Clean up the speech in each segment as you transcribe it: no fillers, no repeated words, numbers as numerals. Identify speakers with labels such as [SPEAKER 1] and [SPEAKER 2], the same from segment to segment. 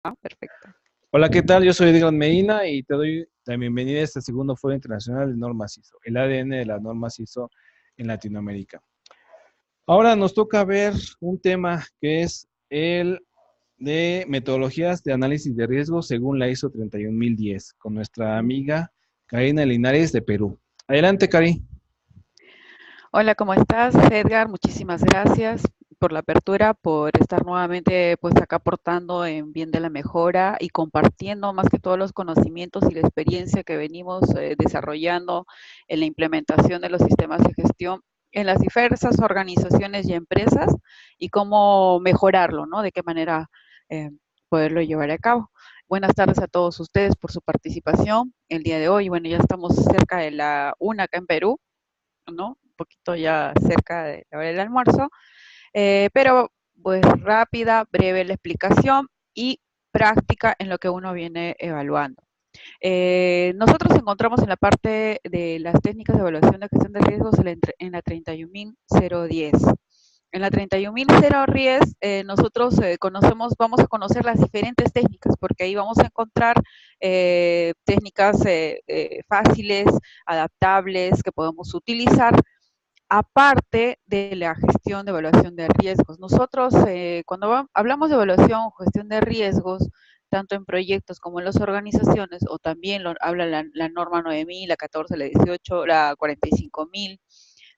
[SPEAKER 1] Ah, perfecto.
[SPEAKER 2] Hola, ¿qué tal? Yo soy Edgar Medina y te doy la bienvenida a este segundo Foro Internacional de Normas ISO, el ADN de las normas ISO en Latinoamérica. Ahora nos toca ver un tema que es el de metodologías de análisis de riesgo según la ISO 31010 con nuestra amiga Karina Linares de Perú. Adelante, Cari.
[SPEAKER 1] Hola, ¿cómo estás, Edgar? Muchísimas gracias por la apertura, por estar nuevamente pues acá aportando en bien de la mejora y compartiendo más que todos los conocimientos y la experiencia que venimos desarrollando en la implementación de los sistemas de gestión en las diversas organizaciones y empresas y cómo mejorarlo, ¿no? De qué manera eh, poderlo llevar a cabo. Buenas tardes a todos ustedes por su participación el día de hoy. Bueno, ya estamos cerca de la una acá en Perú, ¿no? Un poquito ya cerca de la hora del almuerzo, pero pues rápida, breve la explicación y práctica en lo que uno viene evaluando. Nosotros encontramos en la parte de las técnicas de evaluación de gestión de riesgos en la 31.010. En la 31.010 nosotros vamos a conocer las diferentes técnicas, porque ahí vamos a encontrar técnicas fáciles, adaptables, que podemos utilizar aparte de la gestión de evaluación de riesgos. Nosotros, cuando hablamos de evaluación o gestión de riesgos, tanto en proyectos como en las organizaciones, o también habla la norma 9000, la 14, la 18, la 45000,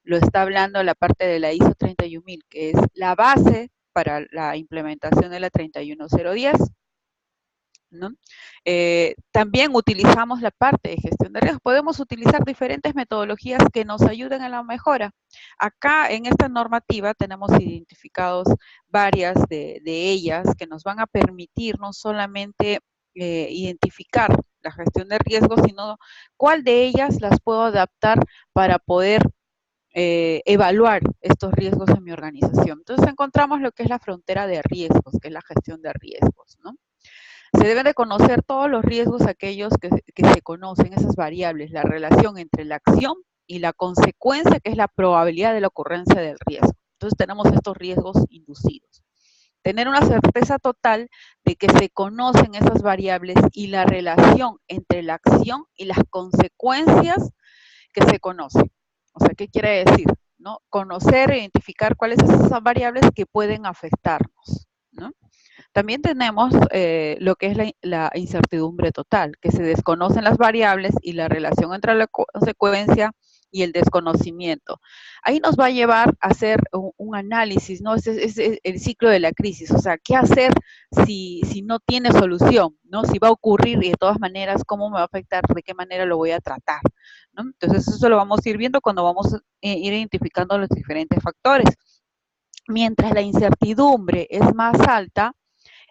[SPEAKER 1] lo está hablando la parte de la ISO 31000, que es la base para la implementación de la 31010. ¿No? También utilizamos la parte de gestión de riesgos. Podemos utilizar diferentes metodologías que nos ayuden a la mejora. Acá en esta normativa tenemos identificados varias de ellas que nos van a permitir no solamente identificar la gestión de riesgos, sino cuál de ellas las puedo adaptar para poder evaluar estos riesgos en mi organización. Entonces encontramos lo que es la frontera de riesgos, que es la gestión de riesgos, ¿no? Se deben de conocer todos los riesgos, aquellos que se conocen, esas variables, la relación entre la acción y la consecuencia, que es la probabilidad de la ocurrencia del riesgo. Entonces tenemos estos riesgos inducidos. Tener una certeza total de que se conocen esas variables y la relación entre la acción y las consecuencias que se conocen. O sea, ¿qué quiere decir? ¿No? Conocer e identificar cuáles son esas variables que pueden afectarnos, ¿no? También tenemos lo que es la incertidumbre total, que se desconocen las variables y la relación entre la consecuencia y el desconocimiento. Ahí nos va a llevar a hacer un análisis, ¿no? Es el ciclo de la crisis, o sea, ¿qué hacer si no tiene solución, ¿no? Si va a ocurrir y de todas maneras, ¿cómo me va a afectar? ¿De qué manera lo voy a tratar? ¿No? Entonces, eso lo vamos a ir viendo cuando vamos a ir identificando los diferentes factores. Mientras la incertidumbre es más alta,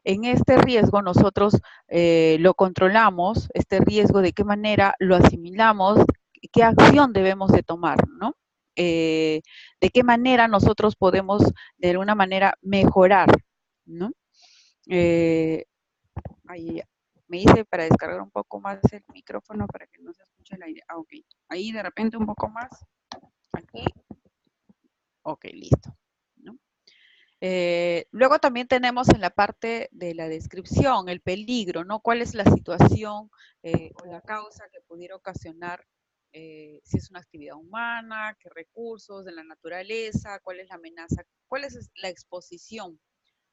[SPEAKER 1] en este riesgo nosotros lo controlamos, este riesgo, de qué manera lo asimilamos, qué acción debemos de tomar, ¿no? De qué manera nosotros podemos de alguna manera mejorar, ¿no? Eh, ahí me hice para descargar un poco más el micrófono para que no se escuche el aire. Ah, ok. Ahí de repente un poco más. Aquí. Ok, listo. ¿No? Luego también tenemos en la parte de la descripción el peligro, ¿no? ¿Cuál es la situación o la causa que pudiera ocasionar si es una actividad humana, qué recursos de la naturaleza, cuál es la amenaza, cuál es la exposición,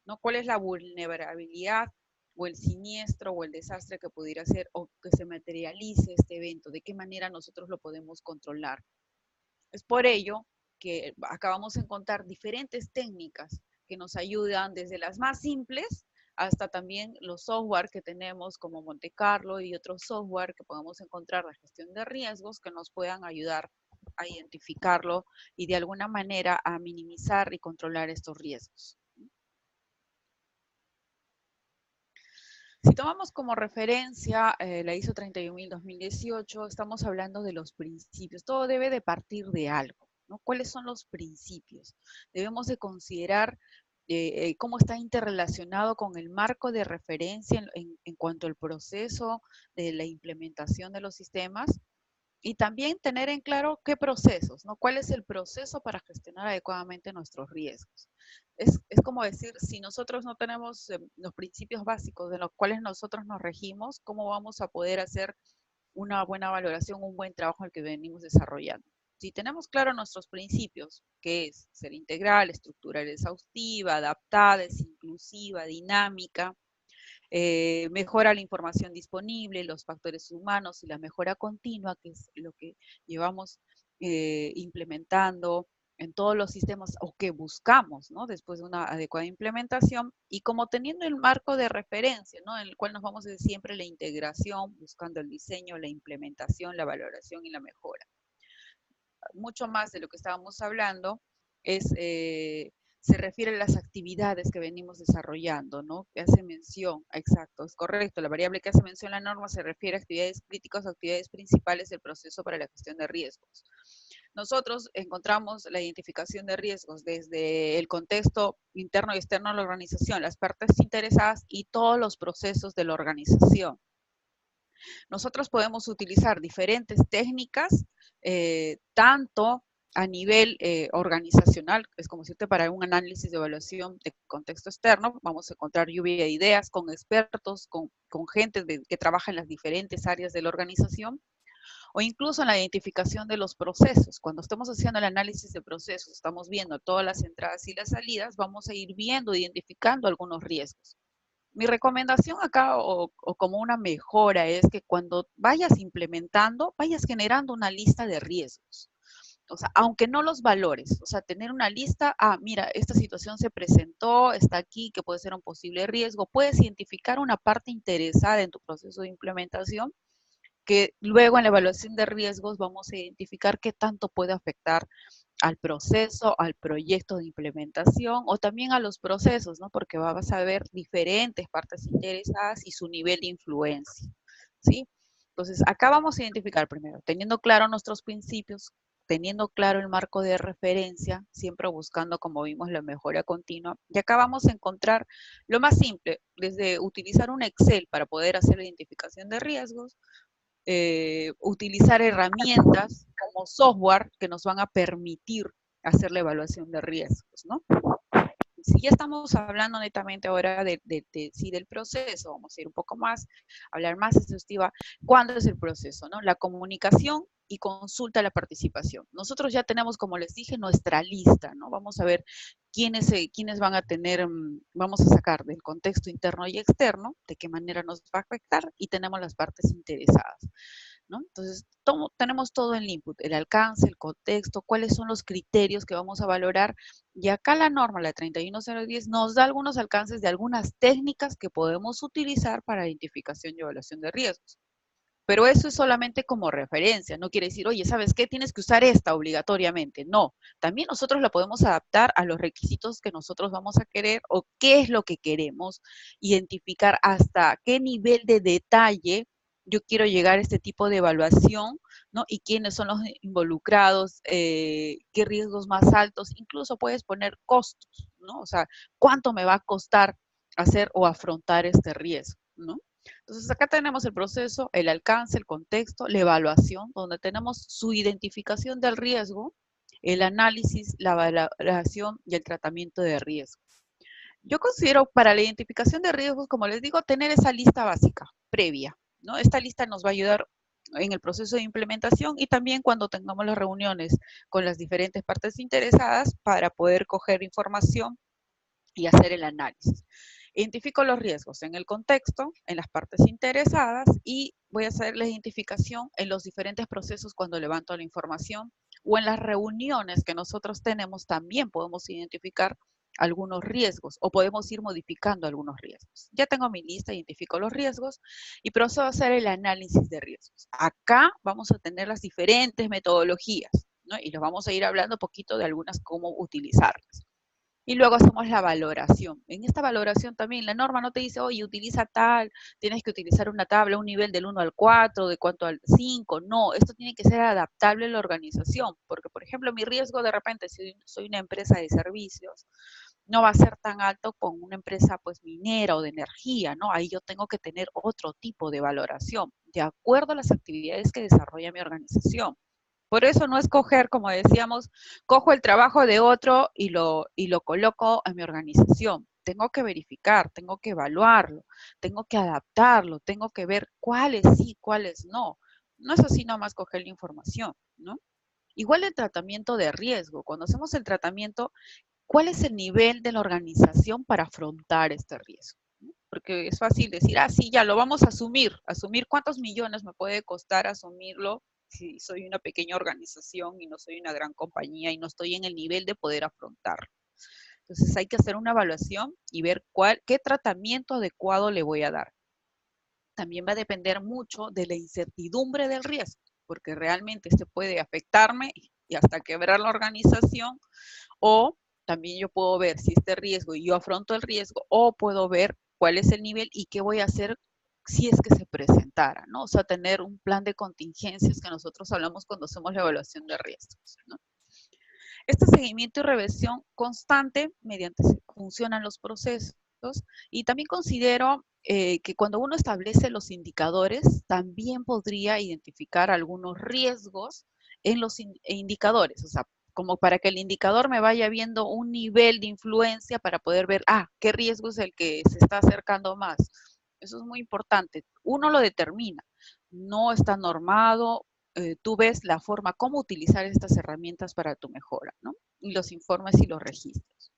[SPEAKER 1] ¿no? ¿Cuál es la vulnerabilidad o el siniestro o el desastre que pudiera ser o que se materialice este evento? ¿De qué manera nosotros lo podemos controlar? Es por ello que acabamos de encontrar diferentes técnicas que nos ayudan desde las más simples hasta también los software que tenemos como Monte Carlo y otros software que podemos encontrar la gestión de riesgos que nos puedan ayudar a identificarlo y de alguna manera a minimizar y controlar estos riesgos. Si tomamos como referencia la ISO 31000-2018, estamos hablando de los principios. Todo debe de partir de algo, ¿no? ¿Cuáles son los principios? Debemos de considerar cómo está interrelacionado con el marco de referencia en cuanto al proceso de la implementación de los sistemas. Y también tener en claro qué procesos, ¿no? ¿Cuál es el proceso para gestionar adecuadamente nuestros riesgos? Es como decir, si nosotros no tenemos los principios básicos de los cuales nosotros nos regimos, ¿cómo vamos a poder hacer una buena valoración, un buen trabajo al que venimos desarrollando? Si tenemos claro nuestros principios, que es ser integral, estructural, exhaustiva, adaptada, es inclusiva, dinámica, mejora la información disponible, los factores humanos y la mejora continua, que es lo que llevamos implementando en todos los sistemas o que buscamos, ¿no? Después de una adecuada implementación y como teniendo el marco de referencia, ¿no? En el cual nos vamos a hacer siempre la integración, buscando el diseño, la implementación, la valoración y la mejora. Mucho más de lo que estábamos hablando es, se refiere a las actividades que venimos desarrollando, ¿no? Que hace mención, exacto, es correcto, la variable que hace mención la norma se refiere a actividades críticas o actividades principales del proceso para la gestión de riesgos. Nosotros encontramos la identificación de riesgos desde el contexto interno y externo de la organización, las partes interesadas y todos los procesos de la organización. Nosotros podemos utilizar diferentes técnicas, tanto a nivel organizacional, es como decirte, para un análisis de evaluación de contexto externo, vamos a encontrar lluvia de ideas con expertos, con gente que trabaja en las diferentes áreas de la organización, o incluso en la identificación de los procesos. Cuando estamos haciendo el análisis de procesos, estamos viendo todas las entradas y las salidas, vamos a ir viendo, identificando algunos riesgos. Mi recomendación acá o como una mejora es que cuando vayas implementando, vayas generando una lista de riesgos. O sea, aunque no los valores, o sea, tener una lista, mira, esta situación se presentó, está aquí, que puede ser un posible riesgo. Puedes identificar una parte interesada en tu proceso de implementación que luego en la evaluación de riesgos vamos a identificar qué tanto puede afectar al proceso, al proyecto de implementación o también a los procesos, ¿no? Porque vas a ver diferentes partes interesadas y su nivel de influencia, ¿sí? Entonces, acá vamos a identificar primero, teniendo claro nuestros principios, teniendo claro el marco de referencia, siempre buscando, como vimos, la mejora continua. Y acá vamos a encontrar lo más simple, desde utilizar un Excel para poder hacer la identificación de riesgos, utilizar herramientas como software que nos van a permitir hacer la evaluación de riesgos, ¿no? Si ya estamos hablando netamente ahora sí, del proceso, vamos a ir un poco más, hablar más exhaustiva, ¿cuándo es el proceso? ¿No? La comunicación y consulta a la participación. Nosotros ya tenemos, como les dije, nuestra lista, ¿no? Vamos a ver quiénes van a tener, vamos a sacar del contexto interno y externo, de qué manera nos va a afectar, y tenemos las partes interesadas, ¿no? Entonces, tenemos todo el input, el alcance, el contexto, cuáles son los criterios que vamos a valorar. Y acá la norma, la 31010, nos da algunos alcances de algunas técnicas que podemos utilizar para identificación y evaluación de riesgos. Pero eso es solamente como referencia, no quiere decir, oye, ¿sabes qué? Tienes que usar esta obligatoriamente. No, también nosotros la podemos adaptar a los requisitos que nosotros vamos a querer o qué es lo que queremos, identificar hasta qué nivel de detalle yo quiero llegar a este tipo de evaluación, ¿no? Y quiénes son los involucrados, qué riesgos más altos, incluso puedes poner costos, ¿no? O sea, ¿cuánto me va a costar hacer o afrontar este riesgo, ¿no? Entonces acá tenemos el proceso, el alcance, el contexto, la evaluación, donde tenemos su identificación del riesgo, el análisis, la valoración y el tratamiento de riesgo. Yo considero para la identificación de riesgos, como les digo, tener esa lista básica, previa, ¿no? Esta lista nos va a ayudar en el proceso de implementación y también cuando tengamos las reuniones con las diferentes partes interesadas para poder coger información y hacer el análisis. Identifico los riesgos en el contexto, en las partes interesadas y voy a hacer la identificación en los diferentes procesos cuando levanto la información o en las reuniones que nosotros tenemos también podemos identificar algunos riesgos o podemos ir modificando algunos riesgos. Ya tengo mi lista, identifico los riesgos y procedo a hacer el análisis de riesgos. Acá vamos a tener las diferentes metodologías, ¿no? Y los vamos a ir hablando un poquito de algunas cómo utilizarlas. Y luego hacemos la valoración. En esta valoración también la norma no te dice, oye, utiliza tal, tienes que utilizar una tabla, un nivel del 1 al 4, de cuánto al 5. No, esto tiene que ser adaptable a la organización, porque por ejemplo mi riesgo de repente, si soy una empresa de servicios, no va a ser tan alto con una empresa pues minera o de energía, ¿no? Ahí yo tengo que tener otro tipo de valoración. de acuerdo a las actividades que desarrolla mi organización. Por eso no es coger, como decíamos, cojo el trabajo de otro y lo coloco en mi organización. Tengo que verificar, tengo que evaluarlo, tengo que adaptarlo, tengo que ver cuáles sí, cuáles no. No es así nomás coger la información, ¿no? Igual el tratamiento de riesgo. Cuando hacemos el tratamiento, ¿cuál es el nivel de la organización para afrontar este riesgo? Porque es fácil decir, ah, sí, ya lo vamos a asumir. Asumir cuántos millones me puede costar asumirlo si soy una pequeña organización y no soy una gran compañía y no estoy en el nivel de poder afrontarlo. Entonces hay que hacer una evaluación y ver qué tratamiento adecuado le voy a dar. También va a depender mucho de la incertidumbre del riesgo, porque realmente este puede afectarme y hasta quebrar la organización, o también yo puedo ver si este riesgo y yo afronto el riesgo, o puedo ver cuál es el nivel y qué voy a hacer si es que se presentara, ¿no? O sea, tener un plan de contingencias que nosotros hablamos cuando hacemos la evaluación de riesgos, ¿no? Este seguimiento y revisión constante mediante funcionan los procesos y también considero que cuando uno establece los indicadores, también podría identificar algunos riesgos en los indicadores, o sea, como para que el indicador me vaya viendo un nivel de influencia para poder ver, ah, qué riesgo es el que se está acercando más. Eso es muy importante. Uno lo determina, no está normado, tú ves la forma, cómo utilizar estas herramientas para tu mejora, ¿no? Y los informes y los registros.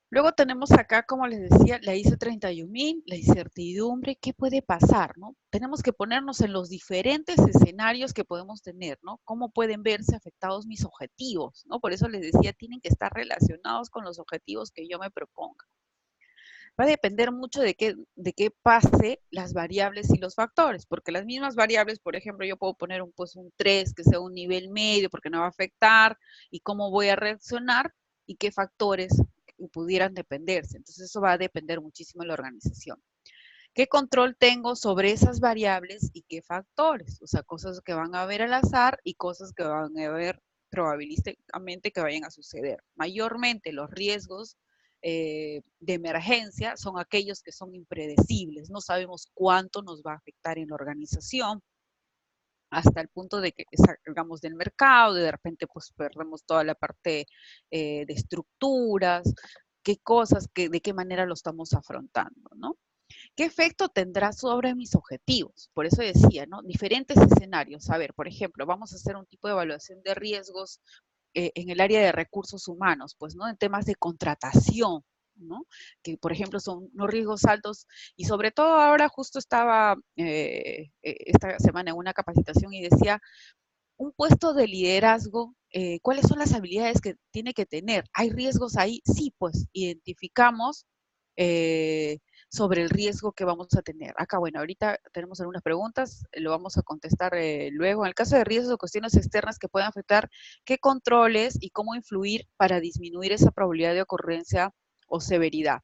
[SPEAKER 1] Luego tenemos acá, como les decía, la ISO 31000, la incertidumbre, ¿qué puede pasar, no? Tenemos que ponernos en los diferentes escenarios que podemos tener, ¿no? ¿Cómo pueden verse afectados mis objetivos, no? Por eso les decía, tienen que estar relacionados con los objetivos que yo me proponga. Va a depender mucho de qué pase las variables y los factores, porque las mismas variables, por ejemplo, yo puedo poner pues un 3 que sea un nivel medio porque no va a afectar, y cómo voy a reaccionar y qué factores pudieran dependerse. Entonces eso va a depender muchísimo de la organización. ¿Qué control tengo sobre esas variables y qué factores? O sea, cosas que van a haber al azar y cosas que van a haber probabilísticamente que vayan a suceder. Mayormente los riesgos de emergencia son aquellos que son impredecibles. No sabemos cuánto nos va a afectar en la organización hasta el punto de que salgamos del mercado, de repente pues perdemos toda la parte de estructuras, qué cosas, de qué manera lo estamos afrontando, ¿no? ¿Qué efecto tendrá sobre mis objetivos? Por eso decía, ¿no? Diferentes escenarios. A ver, por ejemplo, vamos a hacer un tipo de evaluación de riesgos en el área de recursos humanos, pues, ¿no? En temas de contratación, ¿no? Que, por ejemplo, son unos riesgos altos y sobre todo ahora justo estaba esta semana en una capacitación y decía, un puesto de liderazgo, ¿cuáles son las habilidades que tiene que tener? ¿Hay riesgos ahí? Sí, pues identificamos eh, sobre el riesgo que vamos a tener. Acá, bueno, ahorita tenemos algunas preguntas, lo vamos a contestar luego. En el caso de riesgos o cuestiones externas que puedan afectar, ¿qué controles y cómo influir para disminuir esa probabilidad de ocurrencia o severidad?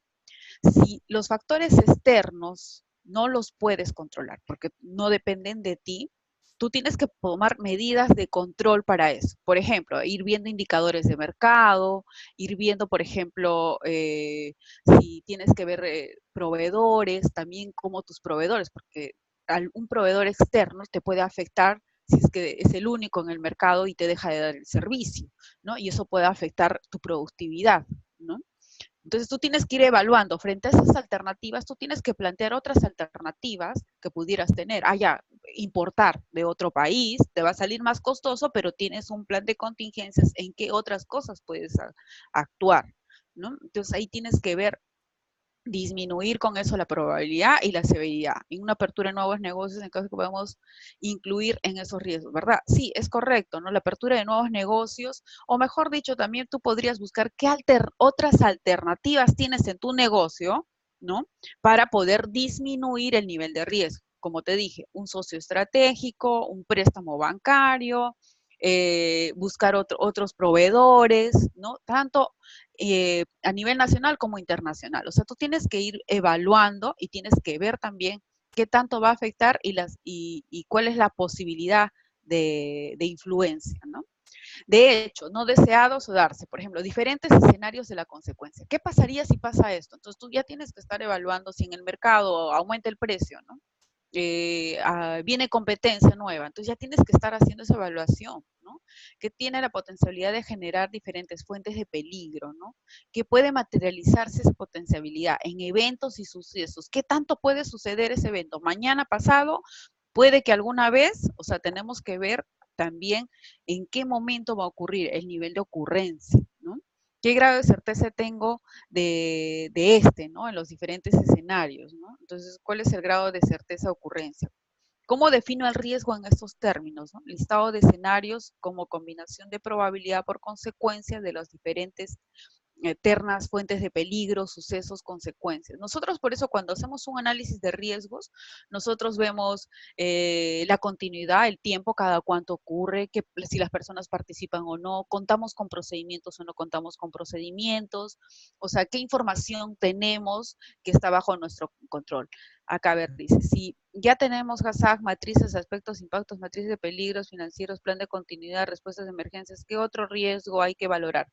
[SPEAKER 1] Si los factores externos no los puedes controlar porque no dependen de ti, tú tienes que tomar medidas de control para eso. Por ejemplo, ir viendo indicadores de mercado, ir viendo, por ejemplo, si tienes que ver proveedores, también como tus proveedores, porque un proveedor externo te puede afectar si es que es el único en el mercado y te deja de dar el servicio, ¿no? Y eso puede afectar tu productividad, ¿no? Entonces tú tienes que ir evaluando frente a esas alternativas, tú tienes que plantear otras alternativas que pudieras tener. Ah, ya, importar de otro país, te va a salir más costoso, pero tienes un plan de contingencias en qué otras cosas puedes actuar, ¿no? Entonces ahí tienes que ver disminuir con eso la probabilidad y la severidad. En una apertura de nuevos negocios, en caso que podemos incluir en esos riesgos, ¿verdad? Sí, es correcto, ¿no? La apertura de nuevos negocios, o mejor dicho, también tú podrías buscar qué otras alternativas tienes en tu negocio, ¿no? Para poder disminuir el nivel de riesgo. Como te dije, un socio estratégico, un préstamo bancario, buscar otros proveedores, ¿no? Tanto a nivel nacional como internacional. O sea, tú tienes que ir evaluando y tienes que ver también qué tanto va a afectar y cuál es la posibilidad de influencia, ¿no? De hecho, no deseados o darse, por ejemplo, diferentes escenarios de la consecuencia. ¿Qué pasaría si pasa esto? Entonces tú ya tienes que estar evaluando si en el mercado aumenta el precio, ¿no? viene competencia nueva, entonces ya tienes que estar haciendo esa evaluación, ¿no? Que tiene la potencialidad de generar diferentes fuentes de peligro, ¿no? Que puede materializarse esa potencialidad en eventos y sucesos. ¿Qué tanto puede suceder ese evento? Mañana, pasado, puede que alguna vez, o sea, tenemos que ver también en qué momento va a ocurrir el nivel de ocurrencia, ¿no? ¿Qué grado de certeza tengo de este, ¿no? En los diferentes escenarios, ¿no? Entonces, ¿cuál es el grado de certeza de ocurrencia? ¿Cómo defino el riesgo en estos términos? ¿No? Listado de escenarios como combinación de probabilidad por consecuencia de los diferentes eternas fuentes de peligro, sucesos, consecuencias. Nosotros por eso cuando hacemos un análisis de riesgos, nosotros vemos la continuidad, el tiempo, cada cuánto ocurre, que, si las personas participan o no, contamos con procedimientos o no contamos con procedimientos, o sea, qué información tenemos que está bajo nuestro control. Acá, a ver, dice, si ya tenemos GASAG, matrices, aspectos, impactos, matrices de peligros financieros, plan de continuidad, respuestas de emergencias, ¿qué otro riesgo hay que valorar?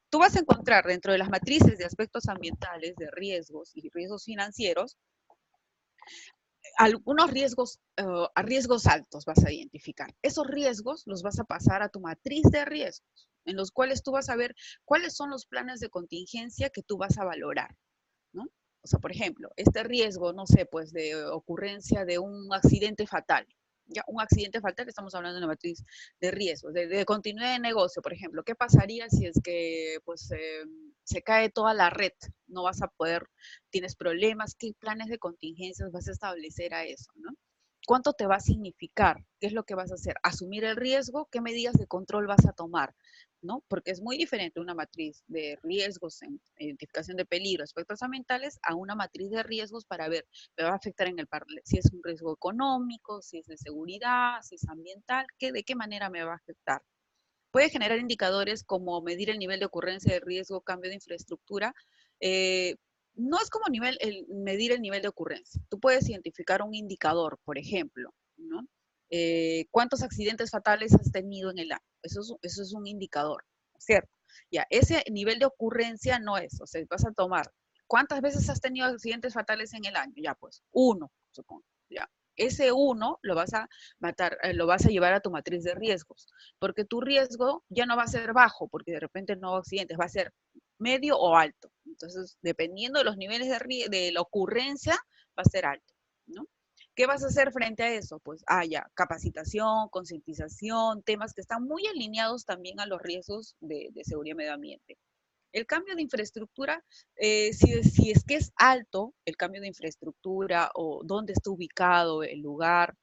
[SPEAKER 1] Tú vas a encontrar dentro de las matrices de aspectos ambientales, de riesgos y riesgos financieros, algunos riesgos, a riesgos altos vas a identificar. Esos riesgos los vas a pasar a tu matriz de riesgos, en los cuales tú vas a ver cuáles son los planes de contingencia que tú vas a valorar, ¿no? O sea, por ejemplo, este riesgo, no sé, pues de ocurrencia de un accidente fatal. Ya, un accidente fatal, estamos hablando de una matriz de riesgos, de continuidad de negocio, por ejemplo. ¿Qué pasaría si es que pues, se cae toda la red? No vas a poder, tienes problemas, ¿qué planes de contingencias vas a establecer a eso, ¿no? ¿Cuánto te va a significar? ¿Qué es lo que vas a hacer? ¿Asumir el riesgo? ¿Qué medidas de control vas a tomar? ¿No? Porque es muy diferente una matriz de riesgos en identificación de peligro, aspectos ambientales, a una matriz de riesgos para ver, me va a afectar en el si es un riesgo económico, si es de seguridad, si es ambiental, de qué manera me va a afectar. Puede generar indicadores como medir el nivel de ocurrencia de riesgo, cambio de infraestructura. Eh, no es como medir el nivel de ocurrencia. Tú puedes identificar un indicador, por ejemplo, ¿no? ¿Cuántos accidentes fatales has tenido en el año? Eso es un indicador, ¿cierto? Ya, ese nivel de ocurrencia no es, o sea, vas a tomar, ¿cuántas veces has tenido accidentes fatales en el año? Ya, pues, uno, supongo, ya. Ese uno lo vas a lo vas a llevar a tu matriz de riesgos, porque tu riesgo ya no va a ser bajo, porque de repente no accidentes, va a ser medio o alto. Entonces, dependiendo de los niveles de la ocurrencia, va a ser alto, ¿no? ¿Qué vas a hacer frente a eso? Pues, ya, capacitación, concientización, temas que están muy alineados también a los riesgos de seguridad y medio ambiente. El cambio de infraestructura, si es que es alto el cambio de infraestructura o dónde está ubicado el lugar,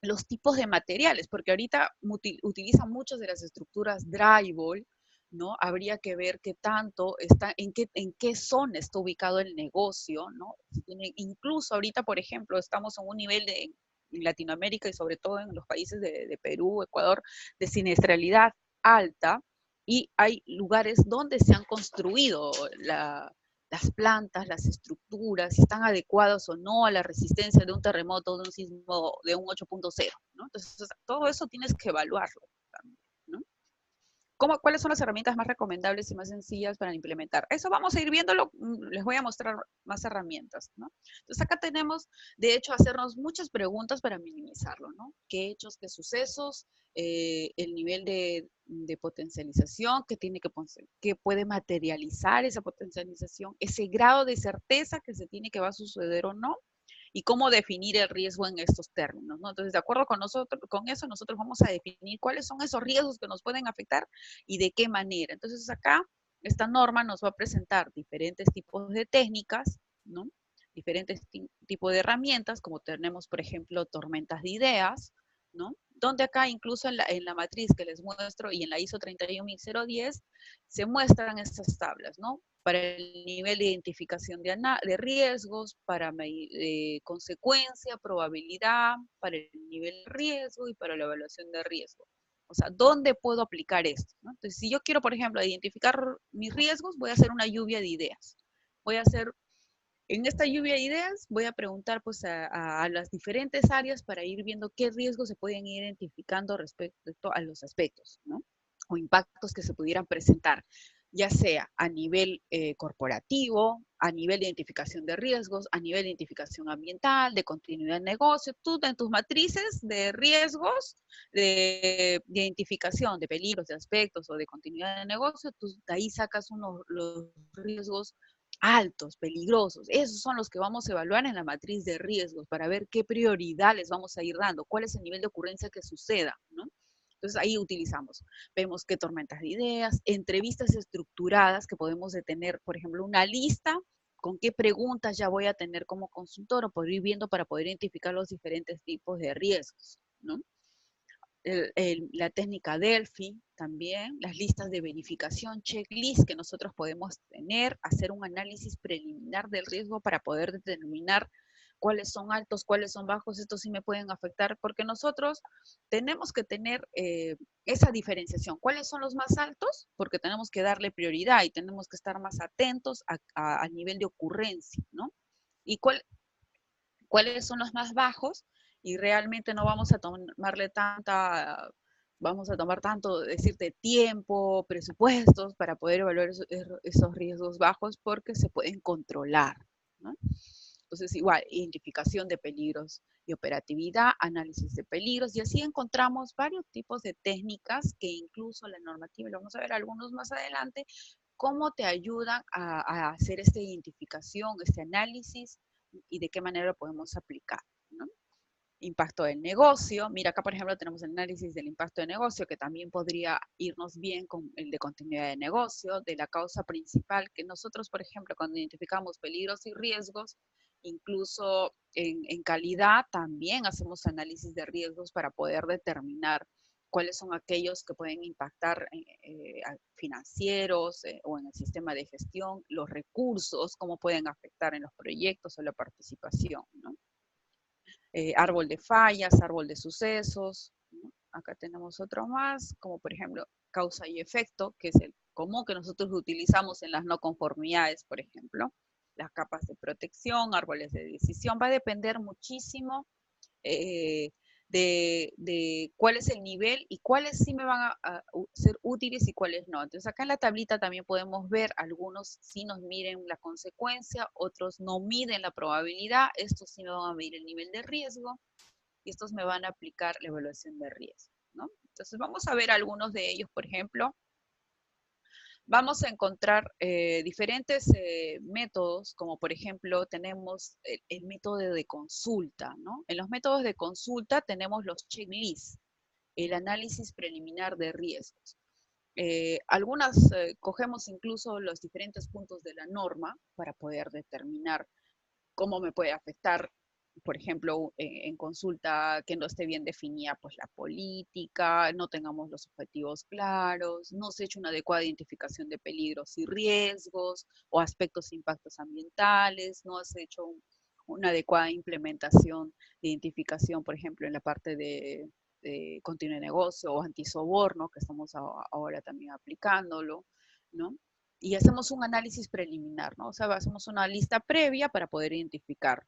[SPEAKER 1] los tipos de materiales, porque ahorita utilizan muchas de las estructuras drywall, ¿no? Habría que ver qué tanto está, en qué zona está ubicado el negocio, ¿no? Incluso ahorita, por ejemplo, estamos en un nivel en Latinoamérica y sobre todo en los países de Perú, Ecuador, de siniestralidad alta, y hay lugares donde se han construido las plantas, las estructuras, si están adecuadas o no a la resistencia de un terremoto, de un sismo de un 8.0, ¿no? Entonces, todo eso tienes que evaluarlo también, ¿no? ¿Cuáles son las herramientas más recomendables y más sencillas para implementar? Eso vamos a ir viéndolo, les voy a mostrar más herramientas, ¿no? Entonces acá tenemos, de hecho, hacernos muchas preguntas para minimizarlo, ¿no? ¿Qué hechos, qué sucesos? El nivel de potencialización que puede materializar esa potencialización, ese grado de certeza que se tiene que va a suceder o no, y cómo definir el riesgo en estos términos, ¿no? Entonces, de acuerdo con eso, nosotros vamos a definir cuáles son esos riesgos que nos pueden afectar y de qué manera. Entonces, acá, esta norma nos va a presentar diferentes tipos de técnicas, ¿no? Diferentes tipos de herramientas, como tenemos, por ejemplo, tormentas de ideas, ¿no? Donde acá, incluso en la matriz que les muestro y en la ISO 31010, se muestran estas tablas, ¿no? Para el nivel de identificación de riesgos, para consecuencia, probabilidad, para el nivel de riesgo y para la evaluación de riesgo. O sea, ¿dónde puedo aplicar esto? ¿No? Entonces, si yo quiero, por ejemplo, identificar mis riesgos, voy a hacer una lluvia de ideas. En esta lluvia de ideas, voy a preguntar pues a las diferentes áreas para ir viendo qué riesgos se pueden ir identificando respecto a los aspectos, ¿no? O impactos que se pudieran presentar. ya sea a nivel corporativo, a nivel de identificación de riesgos, a nivel de identificación ambiental, de continuidad de negocio. Tú en tus matrices de riesgos, de identificación de peligros, de aspectos o de continuidad de negocio, tú de ahí sacas los riesgos altos, peligrosos. Esos son los que vamos a evaluar en la matriz de riesgos para ver qué prioridad les vamos a ir dando, cuál es el nivel de ocurrencia que suceda, ¿no? Entonces ahí utilizamos, vemos qué tormentas de ideas, entrevistas estructuradas que podemos tener, por ejemplo, una lista con qué preguntas ya voy a tener como consultor o poder ir viendo para poder identificar los diferentes tipos de riesgos, ¿no? La técnica Delphi también, las listas de verificación, checklist que nosotros podemos tener, hacer un análisis preliminar del riesgo para poder determinar cuáles son altos, cuáles son bajos, estos sí me pueden afectar, porque nosotros tenemos que tener esa diferenciación. ¿Cuáles son los más altos? Porque tenemos que darle prioridad y tenemos que estar más atentos al nivel de ocurrencia, ¿no? ¿Y cuáles son los más bajos? Y realmente no vamos a tomarle vamos a tomar tanto, decirte, tiempo, presupuestos para poder evaluar esos riesgos bajos porque se pueden controlar, ¿no? Entonces, igual, identificación de peligros y operatividad, análisis de peligros, y así encontramos varios tipos de técnicas que incluso la normativa, y vamos a ver algunos más adelante, cómo te ayudan a hacer esta identificación, este análisis y de qué manera lo podemos aplicar, ¿no? Impacto del negocio. Mira, acá por ejemplo tenemos el análisis del impacto de negocio, que también podría irnos bien con el de continuidad de negocio, de la causa principal, que nosotros, por ejemplo, cuando identificamos peligros y riesgos, incluso en calidad, también hacemos análisis de riesgos para poder determinar cuáles son aquellos que pueden impactar financieros o en el sistema de gestión, los recursos, cómo pueden afectar en los proyectos o la participación, ¿no? Árbol de fallas, árbol de sucesos, ¿no? Acá tenemos otro más, como por ejemplo causa y efecto, que es el común que nosotros utilizamos en las no conformidades, por ejemplo. Las capas de protección, árboles de decisión, va a depender muchísimo eh, de cuál es el nivel y cuáles sí me van a ser útiles y cuáles no. Entonces acá en la tablita también podemos ver algunos sí nos miden la consecuencia, otros no miden la probabilidad, estos sí me van a medir el nivel de riesgo y estos me van a aplicar la evaluación de riesgo, ¿no? Entonces vamos a ver algunos de ellos, por ejemplo, vamos a encontrar diferentes métodos, como por ejemplo tenemos el método de consulta, ¿no? En los métodos de consulta tenemos los checklists, el análisis preliminar de riesgos. Algunas cogemos incluso los diferentes puntos de la norma para poder determinar cómo me puede afectar, por ejemplo, en consulta que no esté bien definida pues la política, no tengamos los objetivos claros, no se ha hecho una adecuada identificación de peligros y riesgos o aspectos e impactos ambientales, no se ha hecho una adecuada implementación de identificación, por ejemplo, en la parte de continuo de negocio o antisoborno, que estamos ahora también aplicándolo, ¿no? Y hacemos un análisis preliminar, ¿no? O sea, hacemos una lista previa para poder identificar.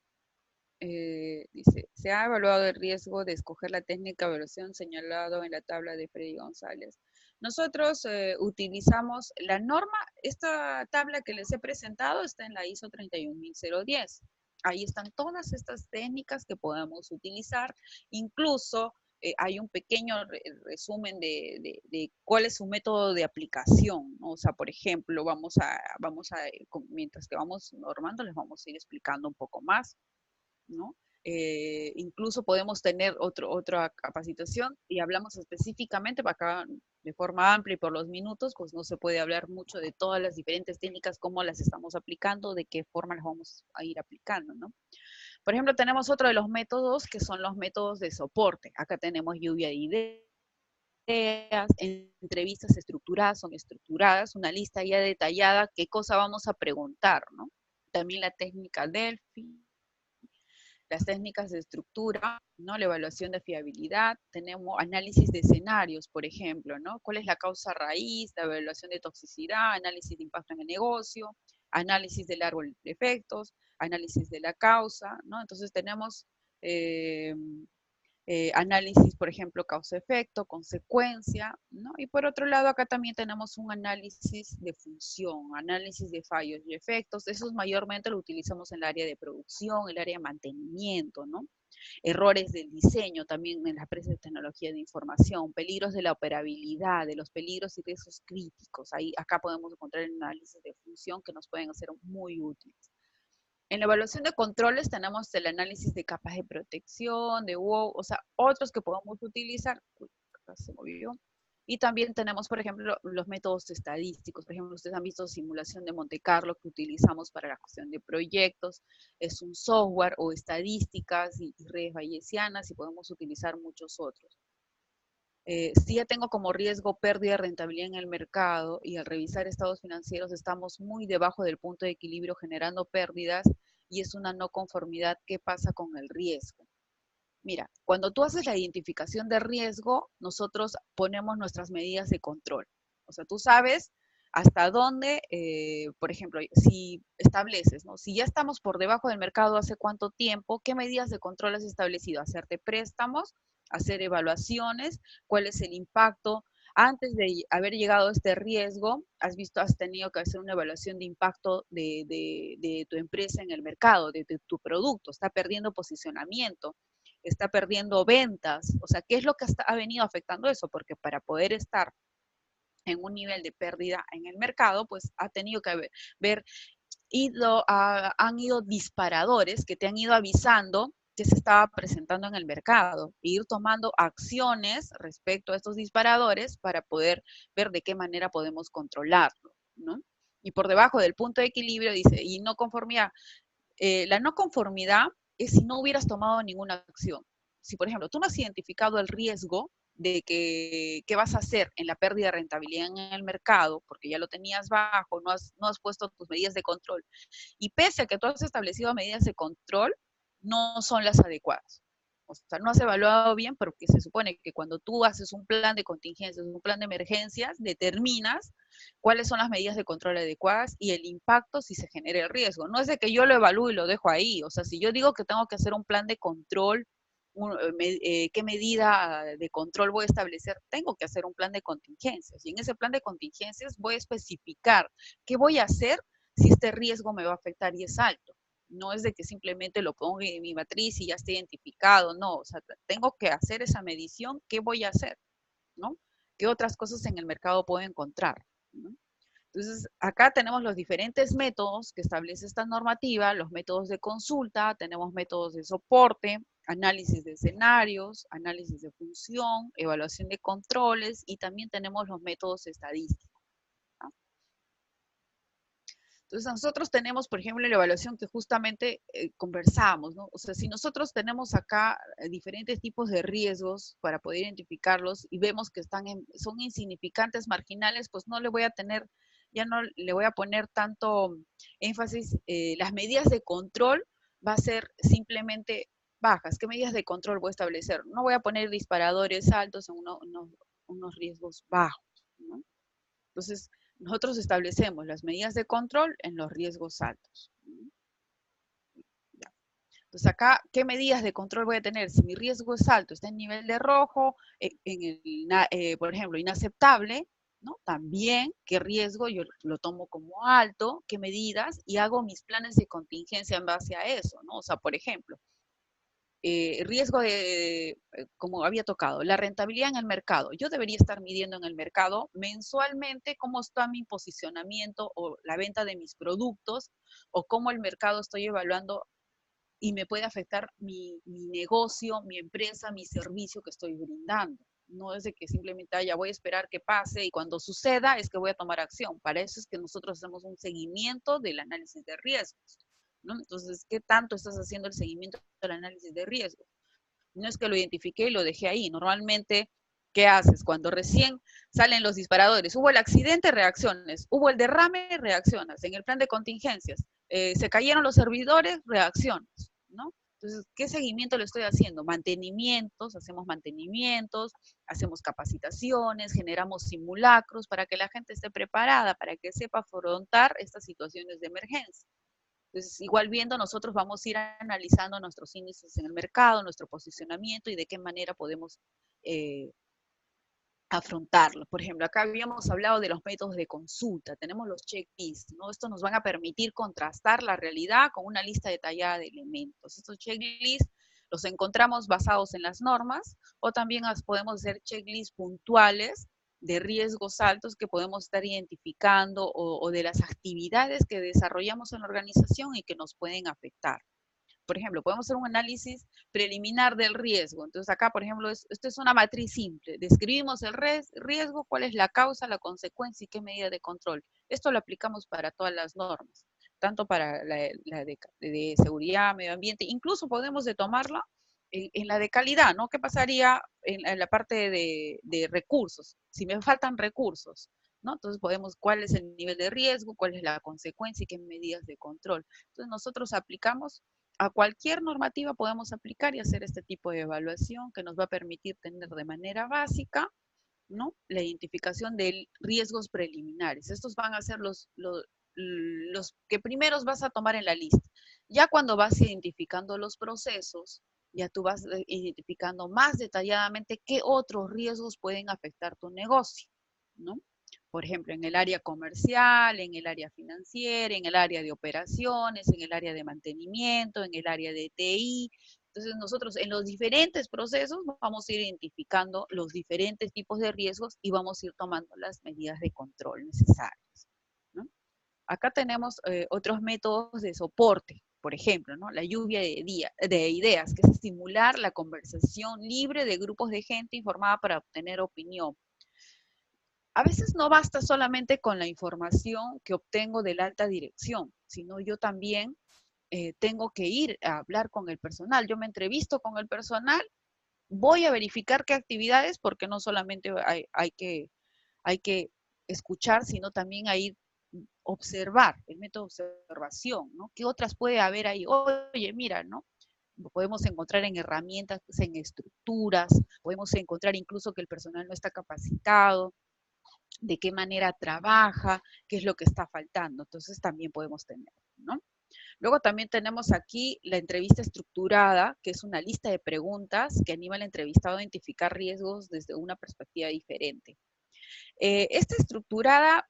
[SPEAKER 1] Dice, se ha evaluado el riesgo de escoger la técnica de evaluación señalado en la tabla de Freddy González. Nosotros utilizamos la norma, esta tabla que les he presentado está en la ISO 31010. Ahí están todas estas técnicas que podemos utilizar, incluso hay un pequeño resumen de cuál es su método de aplicación, ¿no? O sea, por ejemplo, mientras que vamos normando, les vamos a ir explicando un poco más, ¿no? Incluso podemos tener otra capacitación y hablamos específicamente, para acá de forma amplia y por los minutos, pues no se puede hablar mucho de todas las diferentes técnicas, cómo las estamos aplicando, de qué forma las vamos a ir aplicando, ¿no? Por ejemplo, tenemos otro de los métodos que son los métodos de soporte. Acá tenemos lluvia de ideas, entrevistas estructuradas, son estructuradas, una lista ya detallada, qué cosa vamos a preguntar, ¿no? También la técnica Delphi, las técnicas de estructura, ¿no? La evaluación de fiabilidad, tenemos análisis de escenarios, por ejemplo, ¿no? ¿Cuál es la causa raíz? La evaluación de toxicidad, análisis de impacto en el negocio, análisis del árbol de efectos, análisis de la causa, ¿no? Entonces tenemos análisis, por ejemplo, causa-efecto, consecuencia, ¿no? Y por otro lado, acá también tenemos un análisis de función, análisis de fallos y efectos. Esos mayormente lo utilizamos en el área de producción, el área de mantenimiento, ¿no? Errores del diseño también en las empresas de tecnología de información, peligros de la operabilidad, de los peligros y riesgos críticos. Ahí, acá podemos encontrar el análisis de función que nos pueden ser muy útiles. En la evaluación de controles tenemos el análisis de capas de protección, de WOW, o sea, otros que podemos utilizar. Uy, acá se movió. Y también tenemos, por ejemplo, los métodos estadísticos. Por ejemplo, ustedes han visto simulación de Monte Carlo que utilizamos para la cuestión de proyectos. Es un software o estadísticas y redes bayesianas y podemos utilizar muchos otros. Si ya tengo como riesgo pérdida de rentabilidad en el mercado y al revisar estados financieros estamos muy debajo del punto de equilibrio generando pérdidas y es una no conformidad, ¿qué pasa con el riesgo? Mira, cuando tú haces la identificación de riesgo, nosotros ponemos nuestras medidas de control. O sea, tú sabes hasta dónde, por ejemplo, si estableces, ¿no? Si ya estamos por debajo del mercado hace cuánto tiempo, ¿qué medidas de control has establecido? Hacerte préstamos, hacer evaluaciones, cuál es el impacto. Antes de haber llegado a este riesgo, has visto, has tenido que hacer una evaluación de impacto de tu empresa en el mercado, de tu producto, está perdiendo posicionamiento, está perdiendo ventas, o sea, ¿qué es lo que ha venido afectando eso? Porque para poder estar en un nivel de pérdida en el mercado, pues ha tenido que ver han ido disparadores que te han ido avisando que se estaba presentando en el mercado, e ir tomando acciones respecto a estos disparadores para poder ver de qué manera podemos controlarlo, ¿no? Y por debajo del punto de equilibrio dice, y no conformidad, la no conformidad es si no hubieras tomado ninguna acción. Si, por ejemplo, tú no has identificado el riesgo de qué vas a hacer en la pérdida de rentabilidad en el mercado, porque ya lo tenías bajo, no has puesto tus medidas de control, y pese a que tú has establecido medidas de control, no son las adecuadas. O sea, no has evaluado bien, porque se supone que cuando tú haces un plan de contingencias, un plan de emergencias, determinas cuáles son las medidas de control adecuadas y el impacto si se genera el riesgo. No es de que yo lo evalúe y lo dejo ahí. O sea, si yo digo que tengo que hacer un plan de control, qué medida de control voy a establecer, tengo que hacer un plan de contingencias. Y en ese plan de contingencias voy a especificar qué voy a hacer si este riesgo me va a afectar y es alto. No es de que simplemente lo ponga en mi matriz y ya esté identificado, no, o sea, tengo que hacer esa medición, ¿qué voy a hacer? ¿No? ¿Qué otras cosas en el mercado puedo encontrar? ¿No? Entonces, acá tenemos los diferentes métodos que establece esta normativa, los métodos de consulta, tenemos métodos de soporte, análisis de escenarios, análisis de función, evaluación de controles y también tenemos los métodos estadísticos. Entonces, nosotros tenemos, por ejemplo, la evaluación que justamente conversamos, ¿no? O sea, si nosotros tenemos acá diferentes tipos de riesgos para poder identificarlos y vemos que son insignificantes, marginales, pues no le voy a tener, ya no le voy a poner tanto énfasis. Las medidas de control va a ser simplemente bajas. ¿Qué medidas de control voy a establecer? No voy a poner disparadores altos en unos riesgos bajos, ¿no? Entonces, nosotros establecemos las medidas de control en los riesgos altos. Entonces acá, ¿qué medidas de control voy a tener? Si mi riesgo es alto, está en nivel de rojo, por ejemplo, inaceptable, ¿no? También, ¿qué riesgo yo lo tomo como alto? ¿Qué medidas? Y hago mis planes de contingencia en base a eso, ¿no? O sea, por ejemplo, riesgo de, como había tocado, la rentabilidad en el mercado. Yo debería estar midiendo en el mercado mensualmente cómo está mi posicionamiento o la venta de mis productos o cómo el mercado estoy evaluando y me puede afectar mi negocio, mi empresa, mi servicio que estoy brindando. No es de que simplemente ya voy a esperar que pase y cuando suceda es que voy a tomar acción. Para eso es que nosotros hacemos un seguimiento del análisis de riesgos, ¿no? Entonces, ¿qué tanto estás haciendo el seguimiento del análisis de riesgos? No es que lo identifiqué y lo dejé ahí. Normalmente, ¿qué haces? Cuando recién salen los disparadores, hubo el accidente, reacciones, hubo el derrame, reacciones. En el plan de contingencias, se cayeron los servidores, reacciones, ¿no? Entonces, ¿qué seguimiento le estoy haciendo? Mantenimientos, hacemos capacitaciones, generamos simulacros para que la gente esté preparada, para que sepa afrontar estas situaciones de emergencia. Entonces, igual viendo, nosotros vamos a ir analizando nuestros índices en el mercado, nuestro posicionamiento y de qué manera podemos afrontarlo. Por ejemplo, acá habíamos hablado de los métodos de consulta, tenemos los checklists, ¿no? Estos nos van a permitir contrastar la realidad con una lista detallada de elementos. Estos checklists los encontramos basados en las normas o también podemos hacer checklists puntuales de riesgos altos que podemos estar identificando o de las actividades que desarrollamos en la organización y que nos pueden afectar. Por ejemplo, podemos hacer un análisis preliminar del riesgo. Entonces acá, por ejemplo, esto es una matriz simple. Describimos el riesgo, cuál es la causa, la consecuencia y qué medida de control. Esto lo aplicamos para todas las normas, tanto para la de seguridad, medio ambiente, incluso podemos tomarlo en la de calidad, ¿no? ¿Qué pasaría en la parte de recursos? Si me faltan recursos, ¿no? Entonces podemos, ¿cuál es el nivel de riesgo? ¿Cuál es la consecuencia y qué medidas de control? Entonces nosotros aplicamos a cualquier normativa podemos aplicar y hacer este tipo de evaluación que nos va a permitir tener de manera básica, ¿no?, la identificación de riesgos preliminares. Estos van a ser los que primeros vas a tomar en la lista. Ya cuando vas identificando los procesos, ya tú vas identificando más detalladamente qué otros riesgos pueden afectar tu negocio, ¿no? Por ejemplo, en el área comercial, en el área financiera, en el área de operaciones, en el área de mantenimiento, en el área de TI. Entonces nosotros en los diferentes procesos vamos a ir identificando los diferentes tipos de riesgos y vamos a ir tomando las medidas de control necesarias, ¿no? Acá tenemos otros métodos de soporte, por ejemplo, ¿no?, la lluvia de ideas, que es estimular la conversación libre de grupos de gente informada para obtener opinión. A veces no basta solamente con la información que obtengo de la alta dirección, sino yo también tengo que ir a hablar con el personal. Yo me entrevisto con el personal, voy a verificar qué actividades, porque no solamente hay que escuchar, sino también hay observar, el método de observación, ¿no? ¿Qué otras puede haber ahí? Oye, mira, ¿no? Podemos encontrar en herramientas, en estructuras, podemos encontrar incluso que el personal no está capacitado, de qué manera trabaja, qué es lo que está faltando. Entonces también podemos tener, ¿no? Luego también tenemos aquí la entrevista estructurada, que es una lista de preguntas que anima al entrevistado a identificar riesgos desde una perspectiva diferente. Esta estructurada,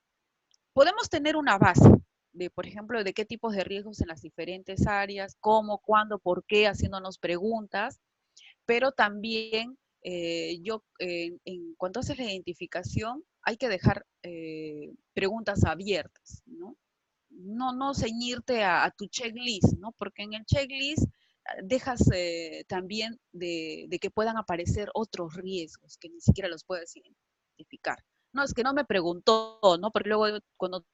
[SPEAKER 1] podemos tener una base de, por ejemplo, de qué tipos de riesgos en las diferentes áreas, cómo, cuándo, por qué, haciéndonos preguntas, pero también en cuanto haces la identificación, hay que dejar preguntas abiertas, ¿no? No ceñirte a tu checklist, ¿no? Porque en el checklist dejas también de que puedan aparecer otros riesgos que ni siquiera los puedes identificar. No, es que no me preguntó, ¿no? Porque luego cuando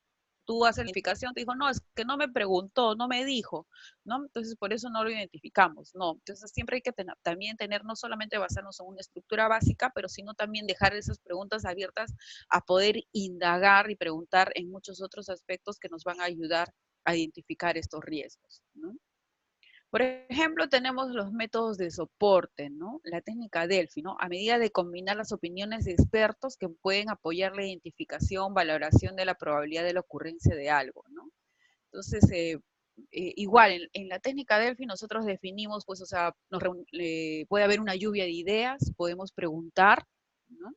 [SPEAKER 1] tú haces la identificación te dijo, no, es que no me preguntó, no me dijo, ¿no? Entonces por eso no lo identificamos, ¿no? Entonces siempre hay que también tener, no solamente basarnos en una estructura básica, pero sino también dejar esas preguntas abiertas a poder indagar y preguntar en muchos otros aspectos que nos van a ayudar a identificar estos riesgos, ¿no? Por ejemplo, tenemos los métodos de soporte, ¿no? La técnica Delphi, ¿no? A medida de combinar las opiniones de expertos que pueden apoyar la identificación, valoración de la probabilidad de la ocurrencia de algo, ¿no? Entonces, igual, en la técnica Delphi nosotros definimos, pues, o sea, puede haber una lluvia de ideas, podemos preguntar, ¿no?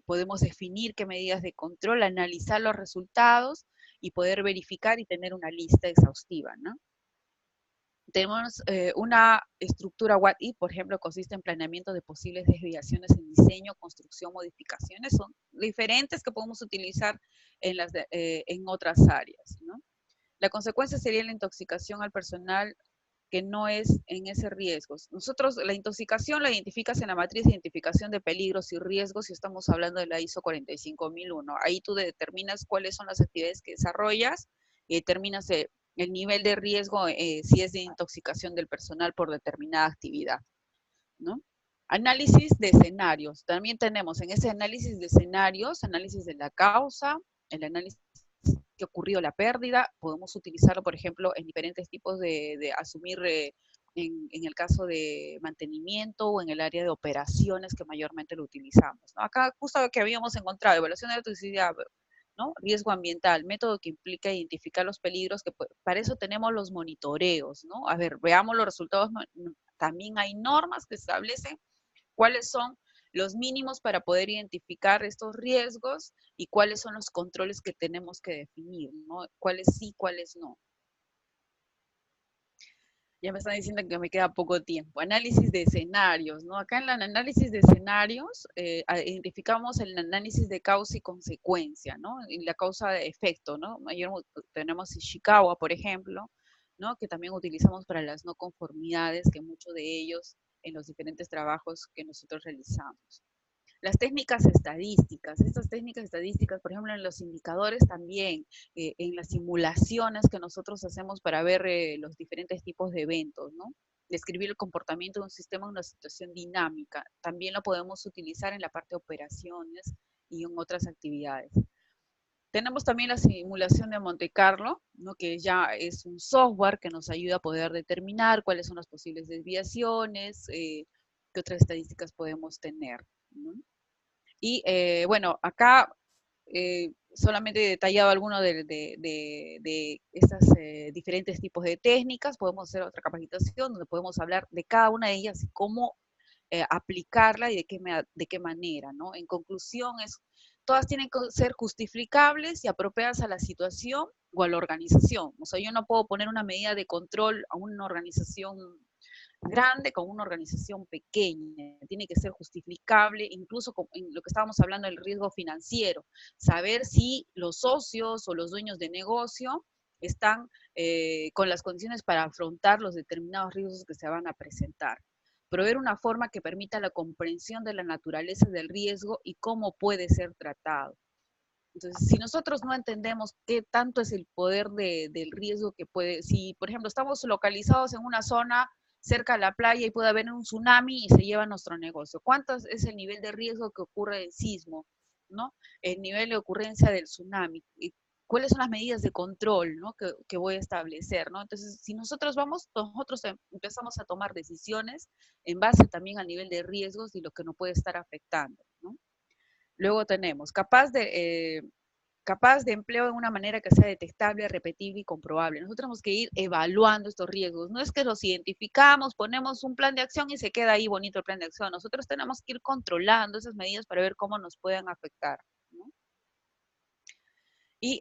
[SPEAKER 1] Podemos definir qué medidas de control, analizar los resultados y poder verificar y tener una lista exhaustiva, ¿no? Tenemos una estructura What-If, por ejemplo, consiste en planeamiento de posibles desviaciones en diseño, construcción, modificaciones, son diferentes que podemos utilizar en otras áreas, ¿no? La consecuencia sería la intoxicación al personal que no es en ese riesgo. Nosotros la intoxicación la identificas en la matriz de identificación de peligros y riesgos si estamos hablando de la ISO 45001. Ahí tú determinas cuáles son las actividades que desarrollas y determinas el nivel de riesgo si es de intoxicación del personal por determinada actividad, ¿no? Análisis de escenarios. También tenemos en ese análisis de escenarios, análisis de la causa, el análisis que ocurrió la pérdida, podemos utilizarlo, por ejemplo, en diferentes tipos de asumir, en el caso de mantenimiento o en el área de operaciones que mayormente lo utilizamos, ¿no? Acá justo que habíamos encontrado, evaluación de la toxicidad, ¿no? Riesgo ambiental, método que implica identificar los peligros, para eso tenemos los monitoreos, ¿no? A ver, veamos los resultados. También hay normas que establecen cuáles son los mínimos para poder identificar estos riesgos y cuáles son los controles que tenemos que definir, ¿no? Cuáles sí, cuáles no. Ya me están diciendo que me queda poco tiempo. Análisis de escenarios, ¿no? Acá en el análisis de escenarios identificamos el análisis de causa y consecuencia, ¿no? Y la causa de efecto, ¿no? Tenemos Ishikawa, por ejemplo, ¿no? Que también utilizamos para las no conformidades, que muchos de ellos en los diferentes trabajos que nosotros realizamos. Las técnicas estadísticas, estas técnicas estadísticas, por ejemplo, en los indicadores también, en las simulaciones que nosotros hacemos para ver los diferentes tipos de eventos, ¿no? Describir el comportamiento de un sistema en una situación dinámica. También lo podemos utilizar en la parte de operaciones y en otras actividades. Tenemos también la simulación de Monte Carlo, ¿no? Que ya es un software que nos ayuda a poder determinar cuáles son las posibles desviaciones, qué otras estadísticas podemos tener, ¿no? Y bueno, acá solamente he detallado algunos de estas diferentes tipos de técnicas. Podemos hacer otra capacitación donde podemos hablar de cada una de ellas y cómo aplicarla y de qué manera, ¿no? En conclusión, todas tienen que ser justificables y apropiadas a la situación o a la organización. O sea, yo no puedo poner una medida de control a una organización grande con una organización pequeña, tiene que ser justificable, incluso en lo que estábamos hablando del riesgo financiero, saber si los socios o los dueños de negocio están con las condiciones para afrontar los determinados riesgos que se van a presentar. Proveer una forma que permita la comprensión de la naturaleza del riesgo y cómo puede ser tratado. Entonces, si nosotros no entendemos qué tanto es el poder del riesgo que puede, si por ejemplo estamos localizados en una zona cerca de la playa y puede haber un tsunami y se lleva nuestro negocio, ¿cuánto es el nivel de riesgo que ocurre del sismo, ¿no? El nivel de ocurrencia del tsunami, cuáles son las medidas de control, ¿no? que voy a establecer, ¿no? Entonces, si nosotros empezamos a tomar decisiones en base también al nivel de riesgos y lo que nos puede estar afectando, ¿no? Luego tenemos capaz de empleo de una manera que sea detectable, repetible y comprobable. Nosotros tenemos que ir evaluando estos riesgos. No es que los identificamos, ponemos un plan de acción y se queda ahí bonito el plan de acción. Nosotros tenemos que ir controlando esas medidas para ver cómo nos pueden afectar, ¿no? Y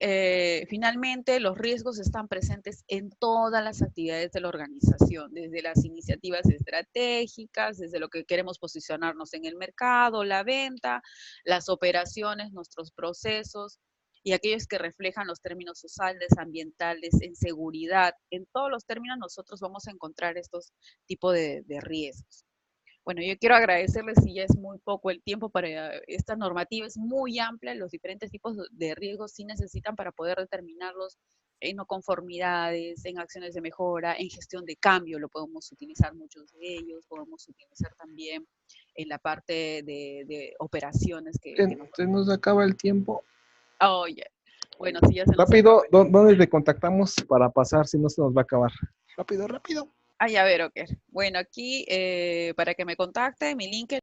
[SPEAKER 1] finalmente, los riesgos están presentes en todas las actividades de la organización, desde las iniciativas estratégicas, desde lo que queremos posicionarnos en el mercado, la venta, las operaciones, nuestros procesos, y aquellos que reflejan los términos sociales, ambientales, en seguridad. En todos los términos nosotros vamos a encontrar estos tipos de riesgos. Bueno, yo quiero agradecerles, si ya es muy poco el tiempo para esta normativa, es muy amplia, los diferentes tipos de riesgos sí necesitan para poder determinarlos en no conformidades, en acciones de mejora, en gestión de cambio, lo podemos utilizar muchos de ellos, podemos utilizar también en la parte de operaciones que nos...
[SPEAKER 2] Se nos acaba el tiempo.
[SPEAKER 1] Oh, yeah. Bueno, sí, ya se nos acaba.
[SPEAKER 2] Rápido, ¿dónde te contactamos para pasar si no se nos va a acabar? Rápido, rápido.
[SPEAKER 1] Ah, ya ver, ok. Bueno, aquí para que me contacte, mi link